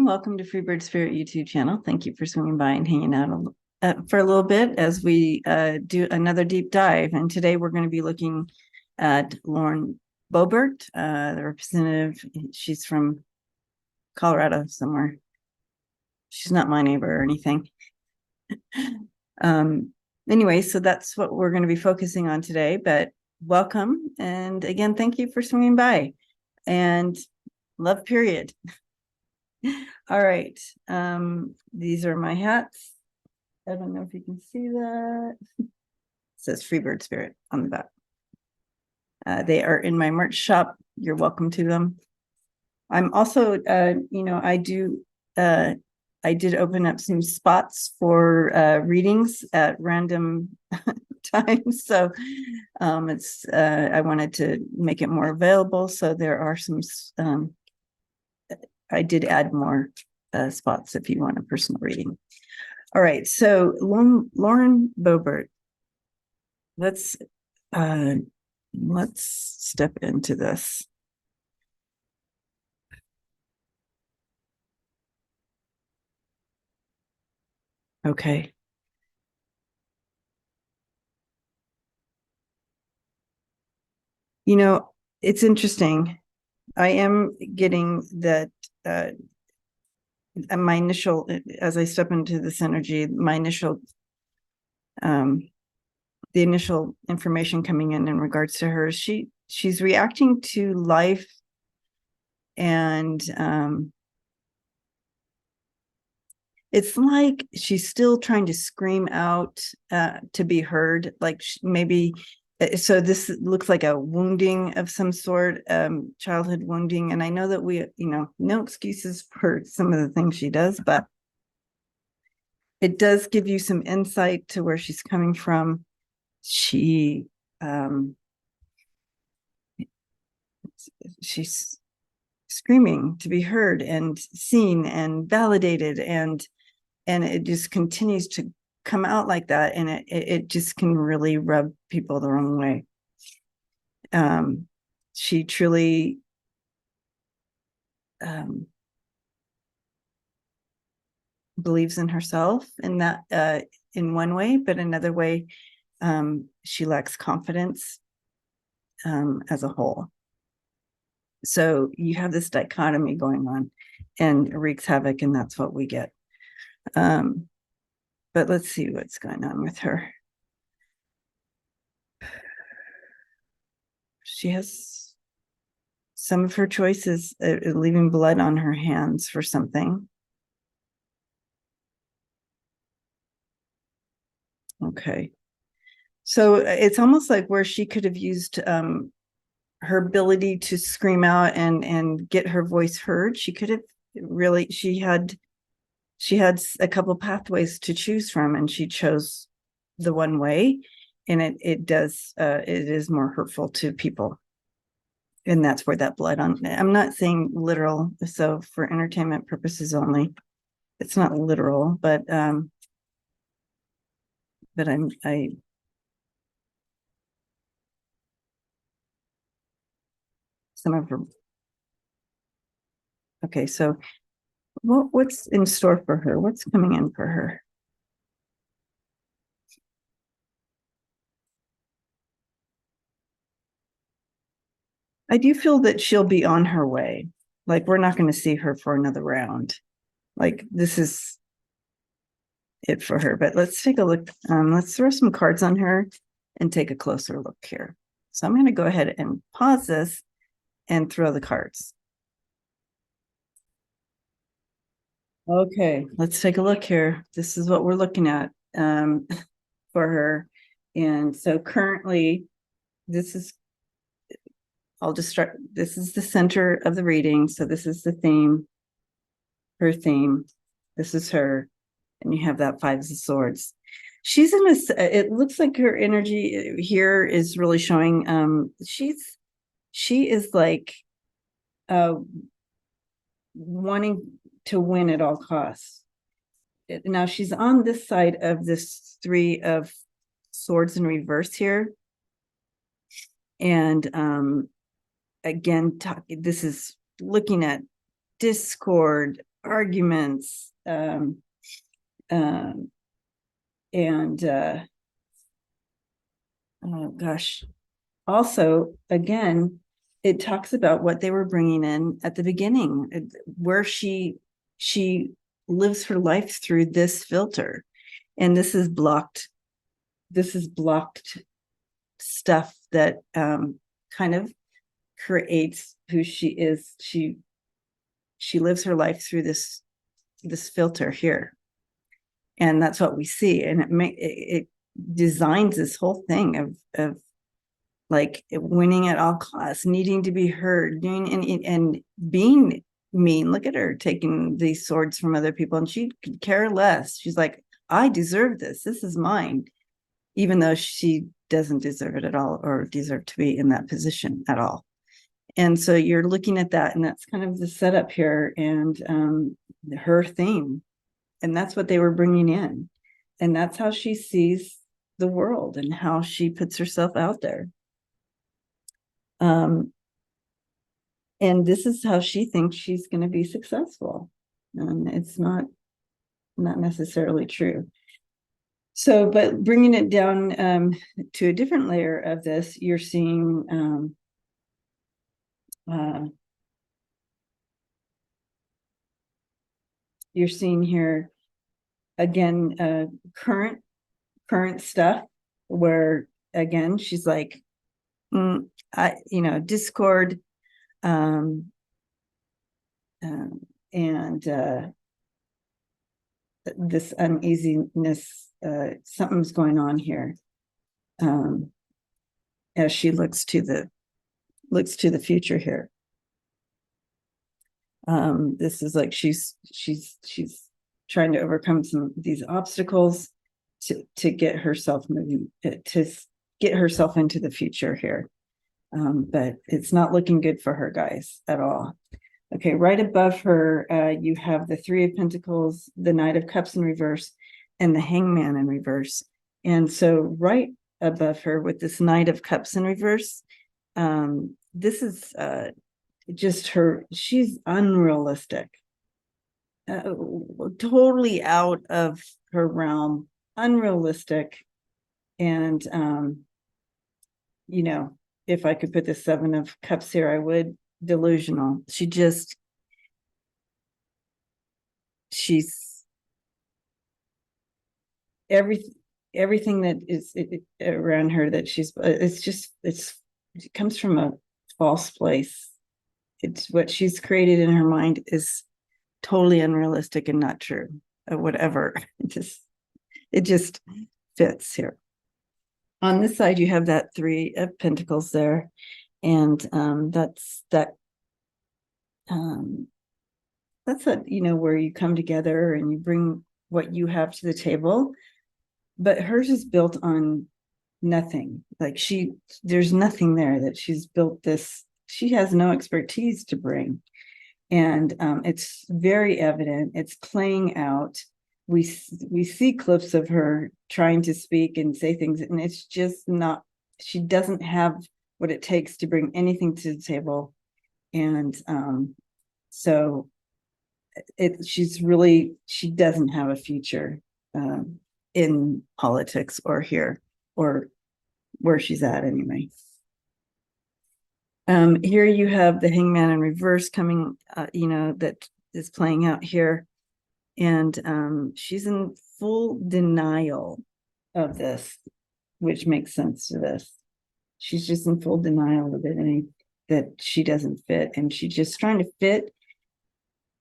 everyone. Welcome to Freebird Spirit YouTube channel. Thank you for swinging by and hanging out for a little bit as we do another deep dive. And today we're going to be looking at Lauren Boebert, the representative. She's from Colorado somewhere. She's not my neighbor or anything. Anyway, so that's what we're going to be focusing on today. But welcome. And again, thank you for swinging by. And love, period. All right. These are my hats. I don't know if you can see that. It says Freebird Spirit on the back. They are in my merch shop. You're welcome to them. I'm also, I did open up some spots for readings at random times. So I wanted to make it more available. So there are some, I did add more spots if you want a personal reading. All right, so Lauren Boebert, let's step into this. Okay. You know, it's interesting. I am getting that my initial, as I step into this energy, my initial, the initial information coming in regards to her, she's reacting to life and it's like she's still trying to scream out to be heard, like maybe. So this looks like a wounding of some sort, childhood wounding. And I know that we, no excuses for some of the things she does, but it does give you some insight to where she's coming from. She's screaming to be heard and seen and validated, and it just continues to come out like that, and it just can really rub people the wrong way. She truly believes in herself in that in one way, but another way she lacks confidence as a whole. So you have this dichotomy going on, and it wreaks havoc, and that's what we get. But let's see what's going on with her. She has some of her choices leaving blood on her hands for something. Okay. So it's almost like where she could have used her ability to scream out and get her voice heard. She could have really, she had a couple pathways to choose from, and she chose the one way, and it is more hurtful to people, and that's where that blood on. I'm not saying literal, so for entertainment purposes only, it's not literal, but I some of her. Okay, so what's in store for her? What's coming in for her? I do feel that she'll be on her way. Like, we're not going to see her for another round. Like, this is it for her. But let's take a look. Let's throw some cards on her and take a closer look here. So I'm going to go ahead and pause this and throw the cards. Okay, let's take a look here. This is what we're looking at for her. And so currently, this is, I'll just start. This is the center of the reading. So this is the theme, her theme. This is her. And you have that Five of Swords. She's in a, it looks like her energy here is really showing. She is like wanting to win at all costs. Now she's on this side of this Three of Swords in reverse here. And again, this is looking at discord, arguments, and oh gosh, also, again, it talks about what they were bringing in at the beginning, where she lives her life through this filter, and this is blocked stuff that kind of creates who she is. She lives her life through this filter here, and that's what we see, and it designs this whole thing of like winning at all costs, needing to be heard, doing and being mean. Look at her taking these swords from other people, and she could care less. She's like, I deserve this. This is mine, even though she doesn't deserve it at all, or deserve to be in that position at all. And so you're looking at that, and that's kind of the setup here, and her theme, and that's what they were bringing in, and that's how she sees the world and how she puts herself out there. And this is how she thinks she's going to be successful, and it's not necessarily true. So, but bringing it down to a different layer of this, you're seeing here again current stuff, where again she's like, discord, and this uneasiness, something's going on here, as she looks to the future here. This is like she's trying to overcome some of these obstacles to get herself moving, to get herself into the future here. But it's not looking good for her, guys, at all. Okay, right above her, you have the Three of Pentacles, the Knight of Cups in reverse, and the Hangman in reverse. And so right above her with this Knight of Cups in reverse, this is just her, she's unrealistic, totally out of her realm, unrealistic. And, if I could put the Seven of Cups here, I would. Delusional. She's everything that is around her that she's, it comes from a false place. It's what she's created in her mind is totally unrealistic and not true, whatever. It just fits here. On this side, you have that Three of Pentacles there. And that's where you come together and you bring what you have to the table. But hers is built on nothing. Like there's nothing there that she's built this. She has no expertise to bring. And it's very evident. It's playing out. We see clips of her trying to speak and say things, and it's just not, she doesn't have what it takes to bring anything to the table. And so she doesn't have a future in politics or here or where she's at anyway. Here you have the Hangman in reverse coming, that is playing out here. And she's in full denial of this, which makes sense to this. She's just in full denial of it, and that she doesn't fit, and she's just trying to fit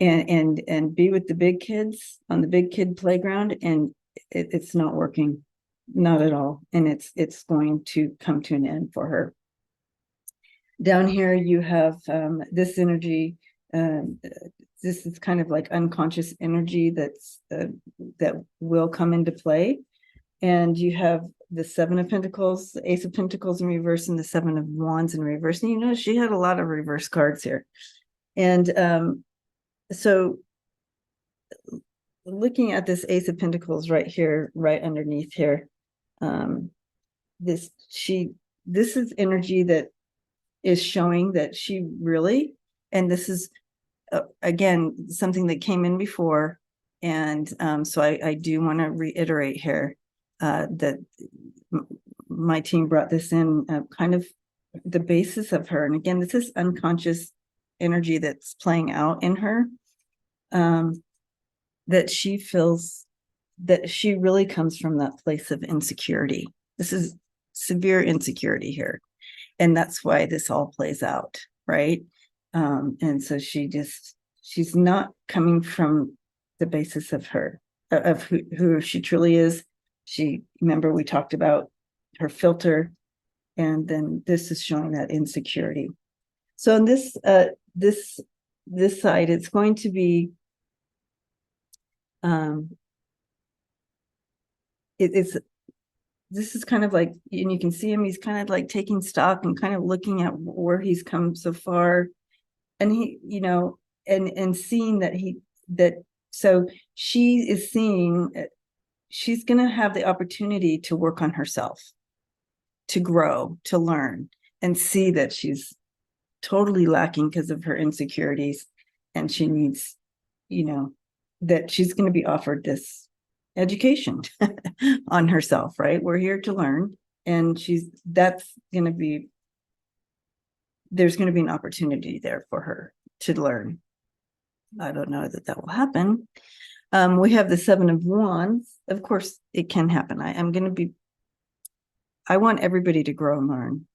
and be with the big kids on the big kid playground, and it's not working, not at all, and it's going to come to an end for her. Down here you have this energy. This is kind of like unconscious energy that will come into play, and you have the Seven of Pentacles, the Ace of Pentacles in reverse, and the Seven of Wands in reverse. And she had a lot of reverse cards here. And so looking at this Ace of Pentacles right here, right underneath here, this is energy that is showing that she really, and this is again, something that came in before. And so I do want to reiterate here that my team brought this in kind of the basis of her. And again, this is unconscious energy that's playing out in her, that she feels that she really comes from that place of insecurity. This is severe insecurity here. And that's why this all plays out, right? And so she's not coming from the basis of her, of who she truly is. Remember, we talked about her filter, and then this is showing that insecurity. So in this side, it's going to be, this is kind of like, and you can see him, he's kind of like taking stock and kind of looking at where he's come so far. And he, and seeing so she is seeing, she's going to have the opportunity to work on herself, to grow, to learn, and see that she's totally lacking because of her insecurities. And she needs, that she's going to be offered this education on herself, right? We're here to learn. And there's going to be an opportunity there for her to learn. I don't know that will happen. We have the 7 of Wands. Of course, it can happen. I want everybody to grow and learn.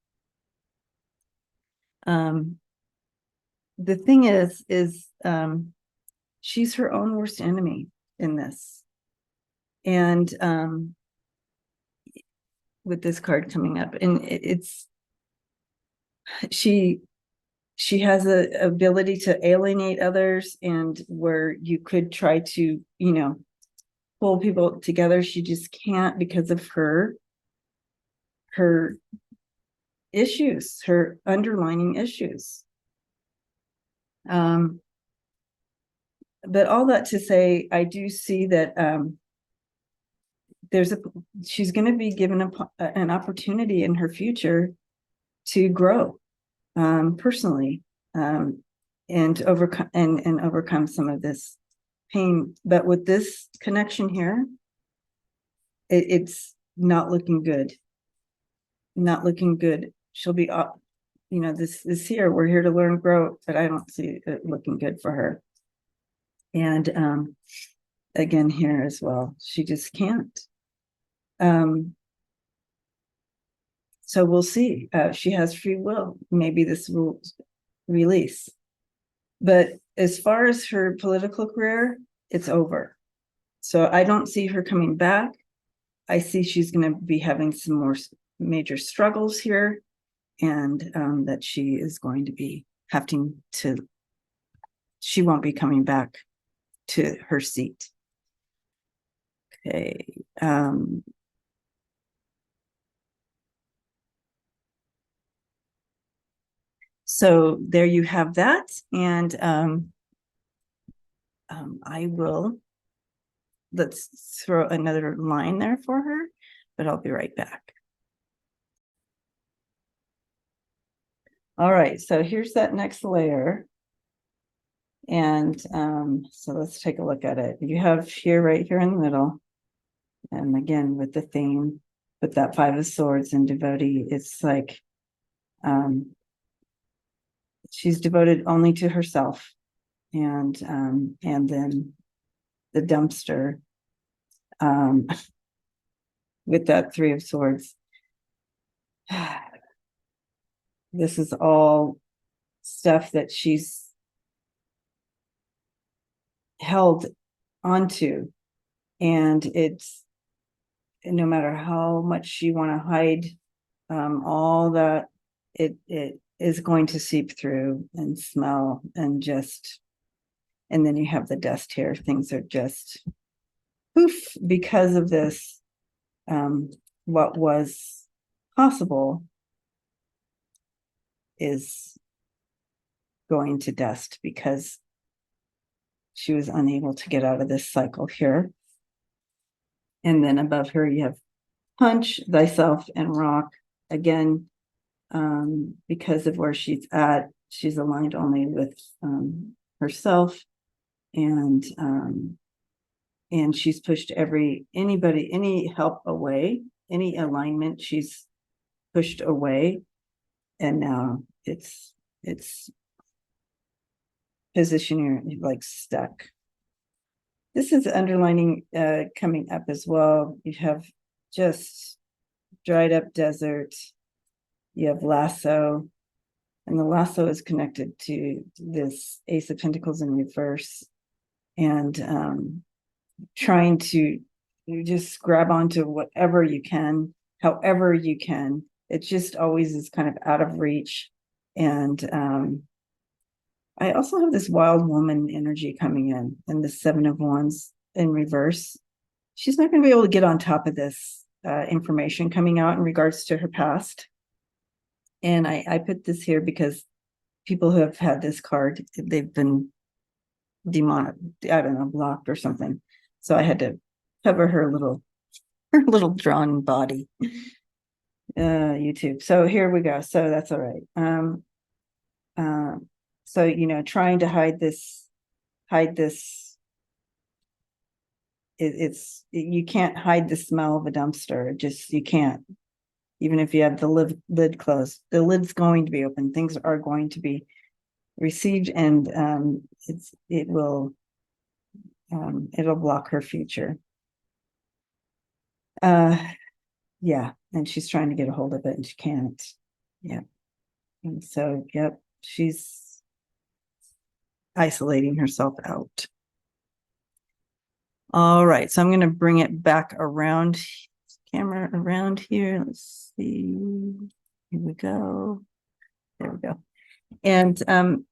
The thing is, she's her own worst enemy in this. And with this card coming up, and she has a ability to alienate others, and where you could try to, pull people together, she just can't because of her issues, her underlying issues. But all that to say, I do see that she's going to be given an opportunity in her future to grow personally, and overcome some of this pain. But with this connection here, it's not looking good. Not looking good. She'll be up. This here, we're here to learn, grow, but I don't see it looking good for her. And again, here as well, she just can't. So we'll see. She has free will. Maybe this will release. But as far as her political career, it's over. So I don't see her coming back. I see she's going to be having some more major struggles here, and that she is going to be she won't be coming back to her seat. Okay. So there you have that. And let's throw another line there for her, but I'll be right back. All right, so here's that next layer. And so let's take a look at it. You have here, right here in the middle, and again with the theme, with that 5 of Swords and devotee, it's like she's devoted only to herself. And then the dumpster with that 3 of Swords. This is all stuff that she's held onto, and it's, no matter how much you want to hide all that, it is going to seep through and smell, and then you have the dust here. Things are just poof because of this. What was possible is going to dust because she was unable to get out of this cycle here. And then above her, you have punch, thyself, and rock. Again, because of where she's at, she's aligned only with herself, and she's pushed any help away, any alignment she's pushed away, and now it's positioning like stuck. This is underlining coming up as well. You have just dried up desert. You have lasso, and the lasso is connected to this Ace of Pentacles in reverse, and trying to just grab onto whatever you can, however you can. It just always is kind of out of reach. And I also have this wild woman energy coming in, and the Seven of Wands in reverse. She's not going to be able to get on top of this information coming out in regards to her past. And I put this here because people who have had this card, they've been demonic, I don't know, blocked or something. So I had to cover her little drawn body. YouTube. So here we go. So that's all right. So trying to hide this. You can't hide the smell of a dumpster. You can't. Even if you have the lid closed, the lid's going to be open. Things are going to be received, and it'll block her future. Yeah, and she's trying to get a hold of it, and she can't. Yeah, and so she's isolating herself out. All right, so I'm going to bring it back around. Camera around here. Let's see. Here we go. There we go. And and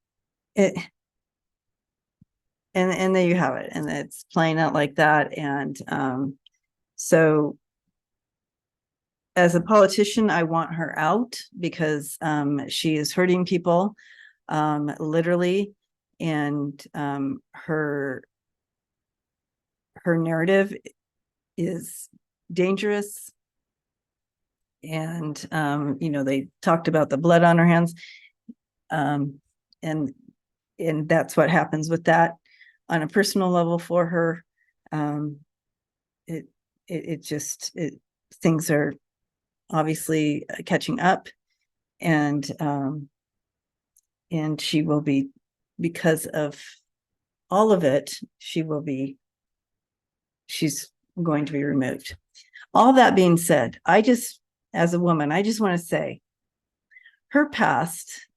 there you have it. And it's playing out like that. And so as a politician, I want her out because she is hurting people, literally, and her narrative is dangerous. And they talked about the blood on her hands, and that's what happens with that on a personal level for her. Things are obviously catching up, and she will be, because of all of it, she's going to be removed. All that being said, as a woman, I just want to say her past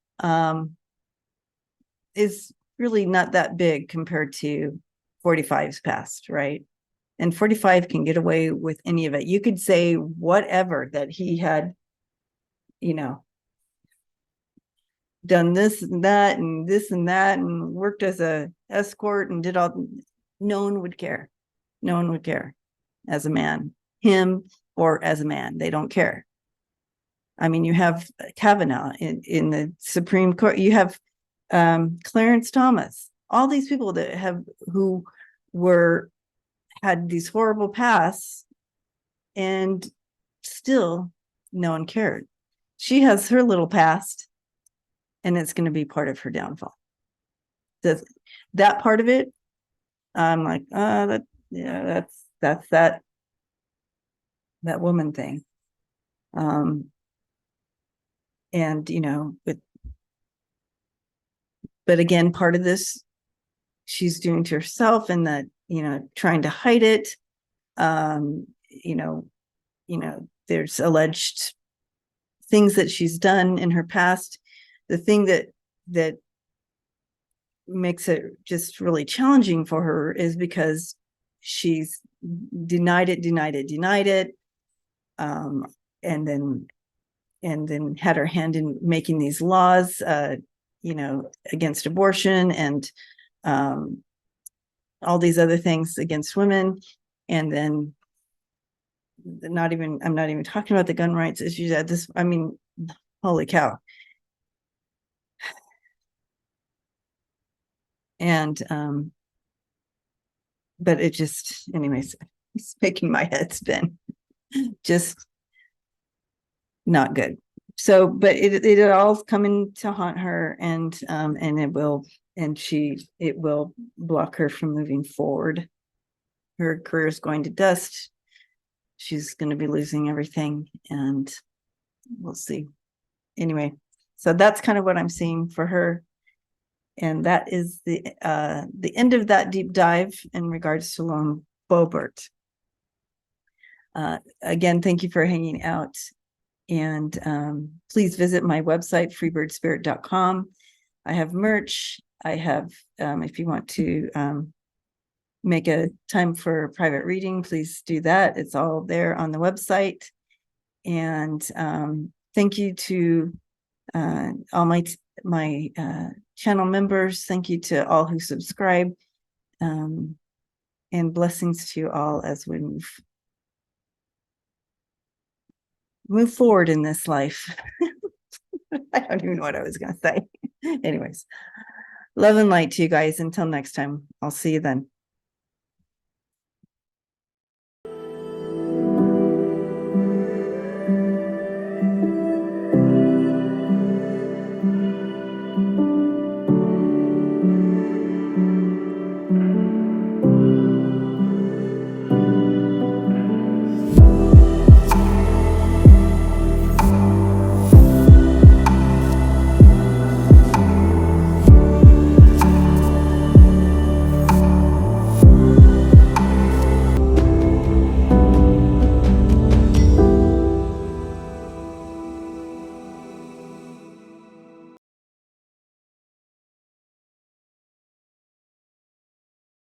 is really not that big compared to 45's past, right? And 45 can get away with any of it. You could say whatever, that he had, done this and that and this and that and worked as a escort and did all. No one would care. No one would care as a man, him or as a man. They don't care. I mean, you have Kavanaugh in the Supreme Court. You have Clarence Thomas. All these people who had these horrible pasts, and still no one cared. She has her little past, and it's going to be part of her downfall. That part of it, I'm like, that's that woman thing. But again, part of this she's doing to herself, and that, trying to hide it. There's alleged things that she's done in her past. The thing that makes it just really challenging for her is because she's denied it, and then had her hand in making these laws, against abortion and all these other things against women. And then I'm not even talking about the gun rights issues at this. I mean, holy cow. And but it just, anyways, it's making my head spin. Just not good. So, but it all's coming to haunt her, and it will and it will block her from moving forward. Her career is going to dust. She's going to be losing everything, and we'll see. Anyway, so that's kind of what I'm seeing for her. And that is the end of that deep dive in regards to loan Boebert. Again, thank you for hanging out. And please visit my website, freebirdspirit.com. I have merch. I have, if you want to make a time for private reading, please do that. It's all there on the website. And thank you to all my channel members. Thank you to all who subscribe. And blessings to you all as we move forward in this life. I don't even know what I was going to say. Anyways, love and light to you guys. Until next time, I'll see you then.